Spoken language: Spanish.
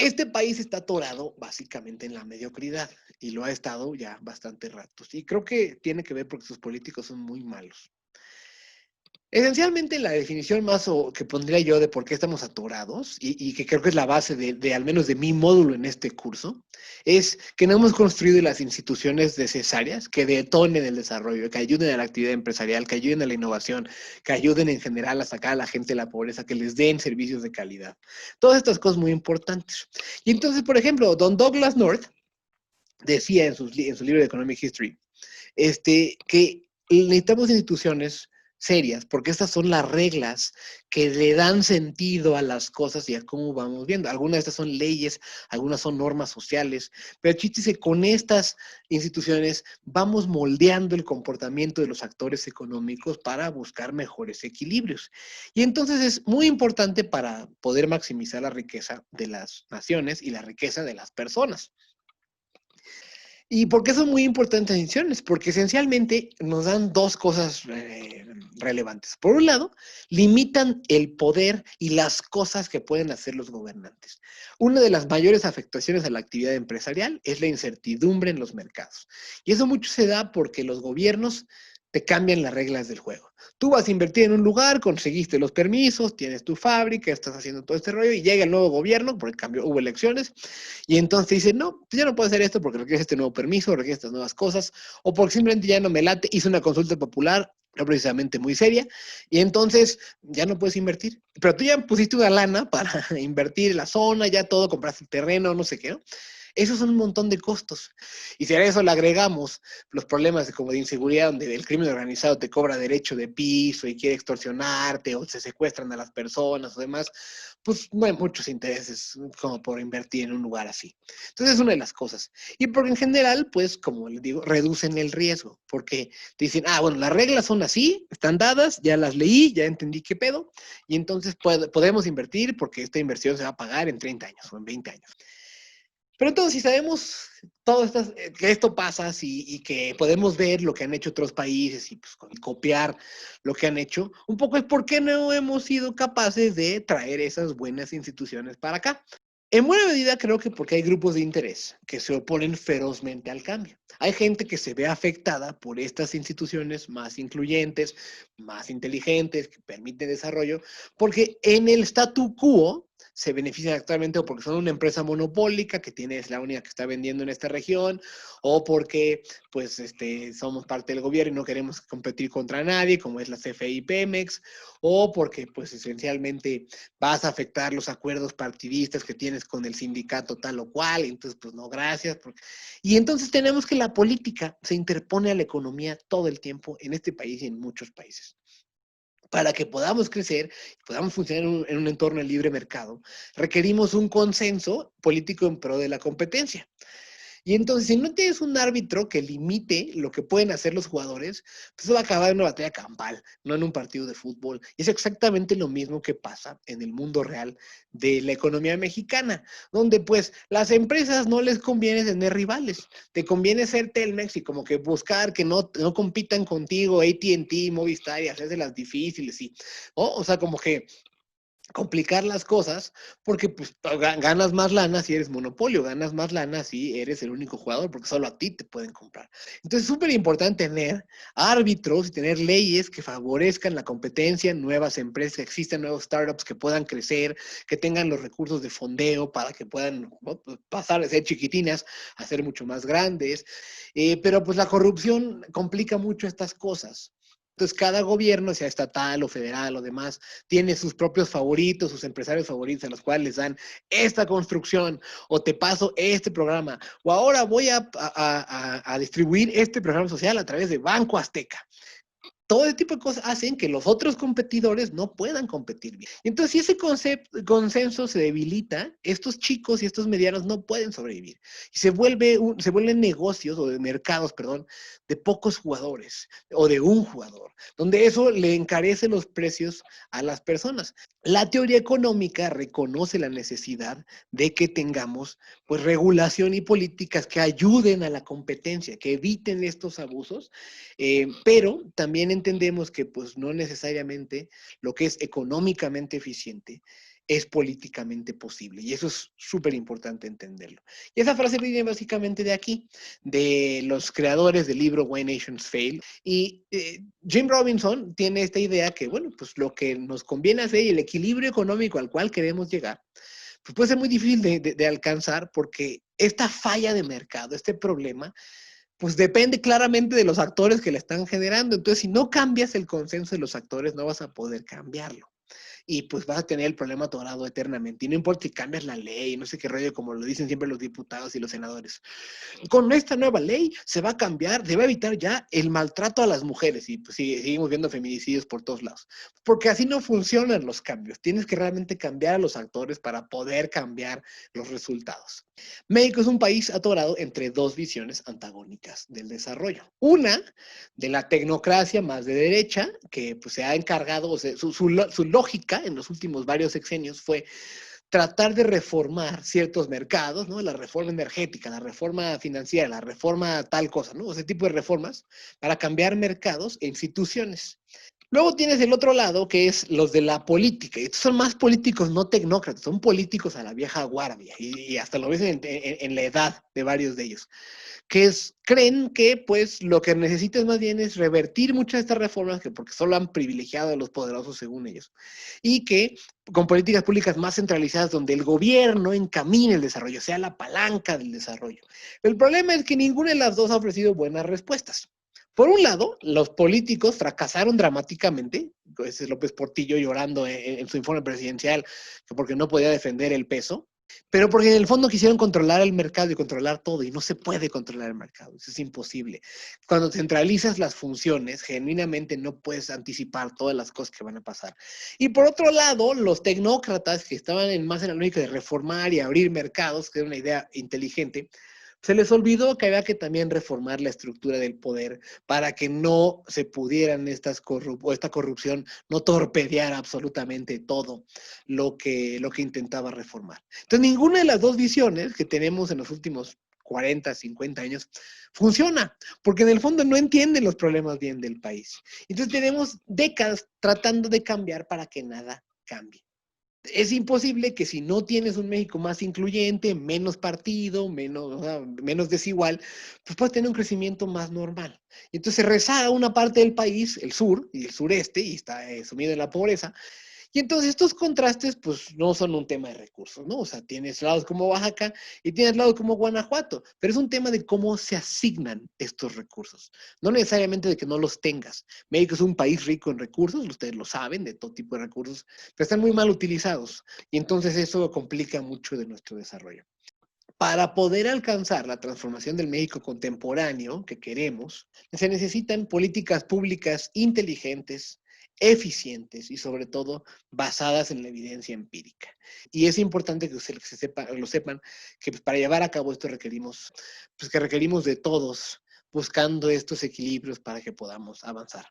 Este país está atorado básicamente en la mediocridad y lo ha estado ya bastante ratos. Y creo que tiene que ver porque sus políticos son muy malos. Esencialmente la definición más que pondría yo de por qué estamos atorados y que creo que es la base de al menos de mi módulo en este curso, es que no hemos construido las instituciones necesarias que detonen el desarrollo, que ayuden a la actividad empresarial, que ayuden a la innovación, que ayuden en general a sacar a la gente de la pobreza, que les den servicios de calidad. Todas estas cosas muy importantes. Y entonces, por ejemplo, don Douglas North decía en su libro de Economic History, que necesitamos instituciones serias, porque estas son las reglas que le dan sentido a las cosas y a cómo vamos viendo. Algunas de estas son leyes, algunas son normas sociales, pero el chiste es que con estas instituciones vamos moldeando el comportamiento de los actores económicos para buscar mejores equilibrios. Y entonces es muy importante para poder maximizar la riqueza de las naciones y la riqueza de las personas. ¿Y por qué son muy importantes las decisiones? Porque esencialmente nos dan dos cosas relevantes. Por un lado, limitan el poder y las cosas que pueden hacer los gobernantes. Una de las mayores afectaciones a la actividad empresarial es la incertidumbre en los mercados. Y eso mucho se da porque los gobiernos te cambian las reglas del juego. Tú vas a invertir en un lugar, conseguiste los permisos, tienes tu fábrica, estás haciendo todo este rollo y llega el nuevo gobierno, porque cambio, hubo elecciones, y entonces te dicen, no, pues ya no puedo hacer esto porque requiere este nuevo permiso, requiere estas nuevas cosas, o porque simplemente ya no me late, hice una consulta popular, no precisamente muy seria, y entonces ya no puedes invertir. Pero tú ya pusiste una lana para invertir en la zona, ya todo, compraste el terreno, no sé qué, ¿no? Esos son un montón de costos. Y si a eso le agregamos los problemas como de inseguridad, donde el crimen organizado te cobra derecho de piso y quiere extorsionarte, o se secuestran a las personas o demás, pues no hay muchos intereses como por invertir en un lugar así. Entonces es una de las cosas. Y porque en general, pues, como les digo, reducen el riesgo, porque te dicen, ah, bueno, las reglas son así, están dadas, ya las leí, ya entendí qué pedo, y entonces podemos invertir porque esta inversión se va a pagar en 30 años o en 20 años. Pero entonces, si sabemos todo esto, que esto pasa y que podemos ver lo que han hecho otros países y pues, copiar lo que han hecho, un poco es por qué no hemos sido capaces de traer esas buenas instituciones para acá. En buena medida creo que porque hay grupos de interés que se oponen ferozmente al cambio. Hay gente que se ve afectada por estas instituciones más incluyentes, más inteligentes, que permiten desarrollo, porque en el statu quo se benefician actualmente o porque son una empresa monopólica que tiene, es la única que está vendiendo en esta región, o porque pues somos parte del gobierno y no queremos competir contra nadie, como es la CFE y Pemex, o porque pues esencialmente vas a afectar los acuerdos partidistas que tienes con el sindicato tal o cual, entonces pues no, gracias. Y entonces tenemos que la política se interpone a la economía todo el tiempo en este país y en muchos países. Para que podamos crecer, podamos funcionar en un entorno de libre mercado, requerimos un consenso político en pro de la competencia. Y entonces, si no tienes un árbitro que limite lo que pueden hacer los jugadores, pues eso va a acabar en una batalla campal, no en un partido de fútbol. Y es exactamente lo mismo que pasa en el mundo real de la economía mexicana, donde pues las empresas no les conviene tener rivales, te conviene ser Telmex y como que buscar que no compitan contigo AT&T, Movistar y hacerse las difíciles, y, ¿no? O sea, como que complicar las cosas porque pues ganas más lana si eres monopolio, ganas más lana si eres el único jugador porque solo a ti te pueden comprar. Entonces es súper importante tener árbitros y tener leyes que favorezcan la competencia, nuevas empresas, que existan nuevos startups que puedan crecer, que tengan los recursos de fondeo para que puedan, ¿no?, pasar de ser chiquitinas a ser mucho más grandes. Pero pues la corrupción complica mucho estas cosas. Entonces, cada gobierno, sea estatal o federal o demás, tiene sus propios favoritos, sus empresarios favoritos, a los cuales les dan esta construcción, o te paso este programa, o ahora voy a distribuir este programa social a través de Banco Azteca. Todo ese tipo de cosas hacen que los otros competidores no puedan competir bien. Entonces, si ese consenso se debilita, estos chicos y estos medianos no pueden sobrevivir. Y se vuelven negocios, o de mercados, perdón, de pocos jugadores, o de un jugador, donde eso le encarece los precios a las personas. La teoría económica reconoce la necesidad de que tengamos pues regulación y políticas que ayuden a la competencia, que eviten estos abusos, pero también entendemos que pues no necesariamente lo que es económicamente eficiente es políticamente posible. Y eso es súper importante entenderlo. Y esa frase viene básicamente de aquí, de los creadores del libro Why Nations Fail. Y Jim Robinson tiene esta idea que, bueno, pues lo que nos conviene hacer y el equilibrio económico al cual queremos llegar, pues puede ser muy difícil de alcanzar porque esta falla de mercado, este problema, pues depende claramente de los actores que la están generando. Entonces, si no cambias el consenso de los actores, no vas a poder cambiarlo. Y pues vas a tener el problema atorado eternamente. Y no importa si cambias la ley, no sé qué rollo, como lo dicen siempre los diputados y los senadores. Con esta nueva ley se va a cambiar, se va a evitar ya el maltrato a las mujeres. Y pues seguimos viendo feminicidios por todos lados. Porque así no funcionan los cambios. Tienes que realmente cambiar a los actores para poder cambiar los resultados. México es un país atorado entre dos visiones antagónicas del desarrollo. Una, de la tecnocracia más de derecha, que pues, se ha encargado, o sea, su lógica en los últimos varios sexenios fue tratar de reformar ciertos mercados, ¿no? La reforma energética, la reforma financiera, la reforma tal cosa, ¿no? Ese tipo de reformas para cambiar mercados e instituciones. Luego tienes el otro lado, que es los de la política. Estos son más políticos, no tecnócratas, son políticos a la vieja guardia. Y hasta lo ves en la edad de varios de ellos. Creen que pues lo que necesitas más bien es revertir muchas de estas reformas, que porque solo han privilegiado a los poderosos según ellos. Y que con políticas públicas más centralizadas, donde el gobierno encamine el desarrollo, sea la palanca del desarrollo. El problema es que ninguna de las dos ha ofrecido buenas respuestas. Por un lado, los políticos fracasaron dramáticamente. Ese es López Portillo llorando en su informe presidencial porque no podía defender el peso, pero porque en el fondo quisieron controlar el mercado y controlar todo, y no se puede controlar el mercado, eso es imposible. Cuando centralizas las funciones, genuinamente no puedes anticipar todas las cosas que van a pasar. Y por otro lado, los tecnócratas que estaban más en la lógica de reformar y abrir mercados, que era una idea inteligente, se les olvidó que había que también reformar la estructura del poder para que no se pudieran esta corrupción no torpedear absolutamente todo lo que intentaba reformar. Entonces, ninguna de las dos visiones que tenemos en los últimos 40, 50 años funciona, porque en el fondo no entienden los problemas bien del país. Entonces, tenemos décadas tratando de cambiar para que nada cambie. Es imposible que si no tienes un México más incluyente, menos partido, menos desigual, pues puedas tener un crecimiento más normal. Y entonces rezaga una parte del país, el sur y el sureste, y está sumido en la pobreza. Y entonces estos contrastes, pues no son un tema de recursos, ¿no? O sea, tienes lados como Oaxaca y tienes lados como Guanajuato, pero es un tema de cómo se asignan estos recursos, no necesariamente de que no los tengas. México es un país rico en recursos, ustedes lo saben, de todo tipo de recursos, pero están muy mal utilizados y entonces eso complica mucho de nuestro desarrollo. Para poder alcanzar la transformación del México contemporáneo que queremos, se necesitan políticas públicas inteligentes, eficientes y sobre todo basadas en la evidencia empírica. Y es importante que lo sepan, que pues, para llevar a cabo esto requerimos de todos buscando estos equilibrios para que podamos avanzar.